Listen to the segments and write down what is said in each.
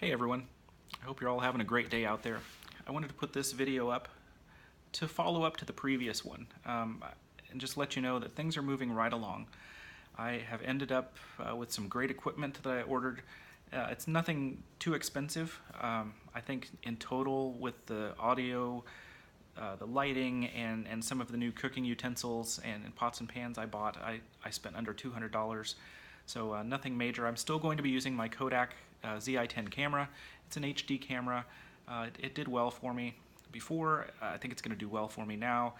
Hey everyone, I hope you're all having a great day out there. I wanted to put this video up to follow up to the previous one and just let you know that things are moving right along. I have ended up with some great equipment that I ordered. It's nothing too expensive. I think in total with the audio, the lighting, and some of the new cooking utensils and pots and pans I bought, I spent under $200. So nothing major. I'm still going to be using my Kodak ZI-10 camera. It's an HD camera. It did well for me before. I think it's going to do well for me now.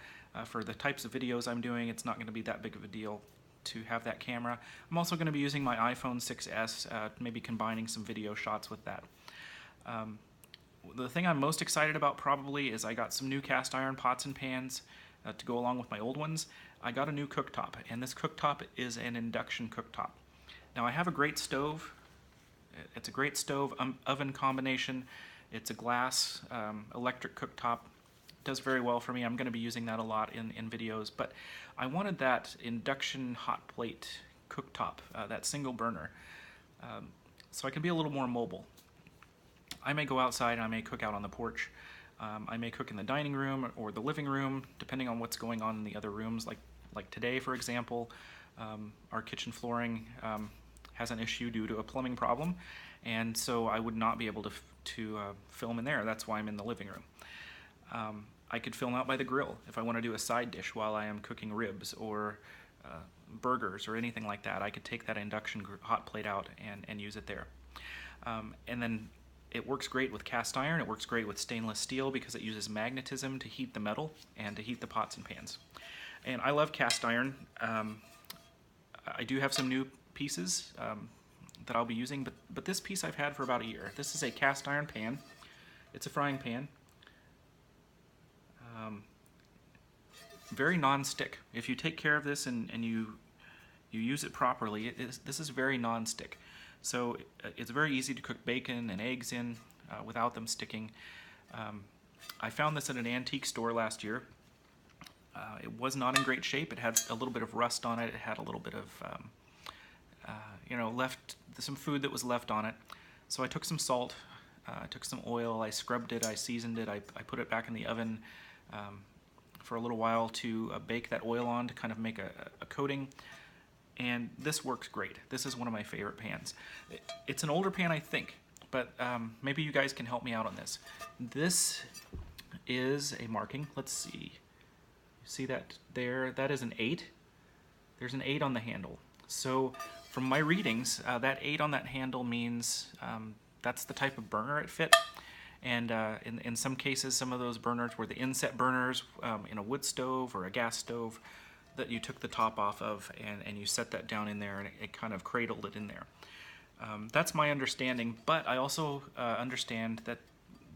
For the types of videos I'm doing, it's not going to be that big of a deal to have that camera. I'm also going to be using my iPhone 6s, maybe combining some video shots with that. The thing I'm most excited about probably is I got some new cast iron pots and pans to go along with my old ones. I got a new cooktop, and this cooktop is an induction cooktop. Now I have a great stove. It's a great stove oven combination. It's a glass electric cooktop. It does very well for me. I'm going to be using that a lot in videos, but I wanted that induction hot plate cooktop, that single burner, so I can be a little more mobile. I may go outside and I may cook out on the porch. I may cook in the dining room or the living room, depending on what's going on in the other rooms. Like today, for example, our kitchen flooring has an issue due to a plumbing problem, and so I would not be able to film in there. That's why I'm in the living room. I could film out by the grill if I want to do a side dish while I am cooking ribs or burgers or anything like that. I could take that induction hot plate out and use it there. And then it works great with cast iron. It works great with stainless steel because it uses magnetism to heat the metal and to heat the pots and pans. And I love cast iron. I do have some new pieces that I'll be using, but this piece I've had for about a year. This is a cast iron pan. It's a frying pan. Very non-stick. If you take care of this and you use it properly, this is very non-stick. So it's very easy to cook bacon and eggs in without them sticking. I found this at an antique store last year. It was not in great shape. It had a little bit of rust on it. It had a little bit of some food that was left on it. So I took some salt, I took some oil, I scrubbed it, I seasoned it, I put it back in the oven for a little while to bake that oil on to kind of make a coating. And this works great. This is one of my favorite pans. It's an older pan, I think, but maybe you guys can help me out on this. This is a marking. Let's see. See that there? That is an 8. There's an 8 on the handle. So from my readings, that 8 on that handle means that's the type of burner it fit. And in some cases, some of those burners were the inset burners in a wood stove or a gas stove that you took the top off of and you set that down in there, and it kind of cradled it in there. That's my understanding, but I also understand that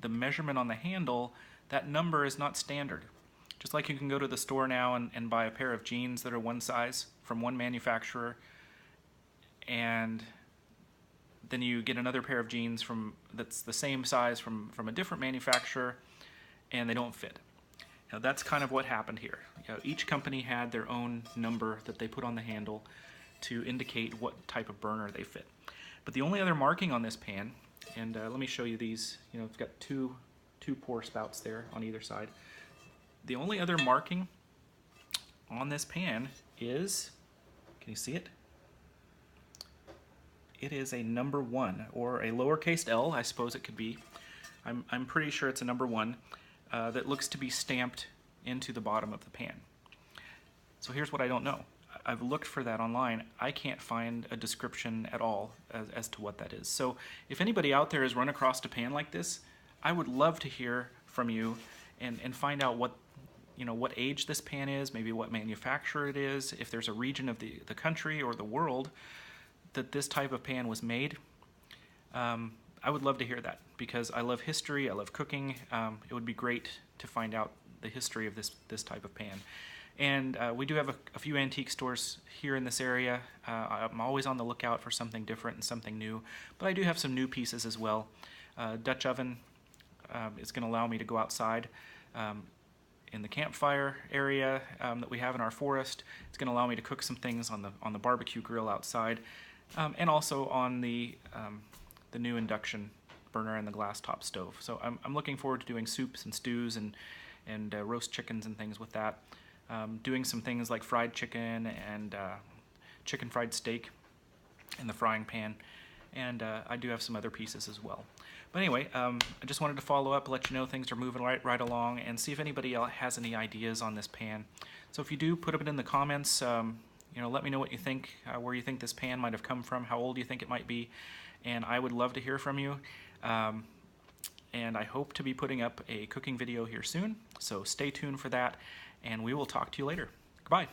the measurement on the handle, that number is not standard. Just like you can go to the store now and buy a pair of jeans that are one size from one manufacturer, and then you get another pair of jeans that's the same size from a different manufacturer, and they don't fit. Now that's kind of what happened here. Each company had their own number that they put on the handle to indicate what type of burner they fit. But the only other marking on this pan, and let me show you these. It's got two pour spouts there on either side. The only other marking on this pan is, can you see it? It is a number 1, or a lowercase l, I suppose it could be. I'm pretty sure it's a number 1 that looks to be stamped into the bottom of the pan. So here's what I don't know. I've looked for that online. I can't find a description at all as to what that is. So if anybody out there has run across a pan like this, I would love to hear from you and find out what age this pan is, maybe what manufacturer it is, if there's a region of the country or the world that this type of pan was made. I would love to hear that because I love history, I love cooking. It would be great to find out the history of this type of pan. And we do have a few antique stores here in this area. I'm always on the lookout for something different and something new, but I do have some new pieces as well. Dutch oven is going to allow me to go outside in the campfire area that we have in our forest. It's going to allow me to cook some things on the barbecue grill outside, and also on the new induction burner and the glass top stove. So I'm looking forward to doing soups and stews and roast chickens and things with that. Doing some things like fried chicken and chicken fried steak in the frying pan, and I do have some other pieces as well. But anyway, I just wanted to follow up, let you know things are moving right along, and see if anybody else has any ideas on this pan. So if you do, put it in the comments. You know, let me know what you think, where you think this pan might have come from, how old you think it might be, and I would love to hear from you. And I hope to be putting up a cooking video here soon, so stay tuned for that, and we will talk to you later. Goodbye.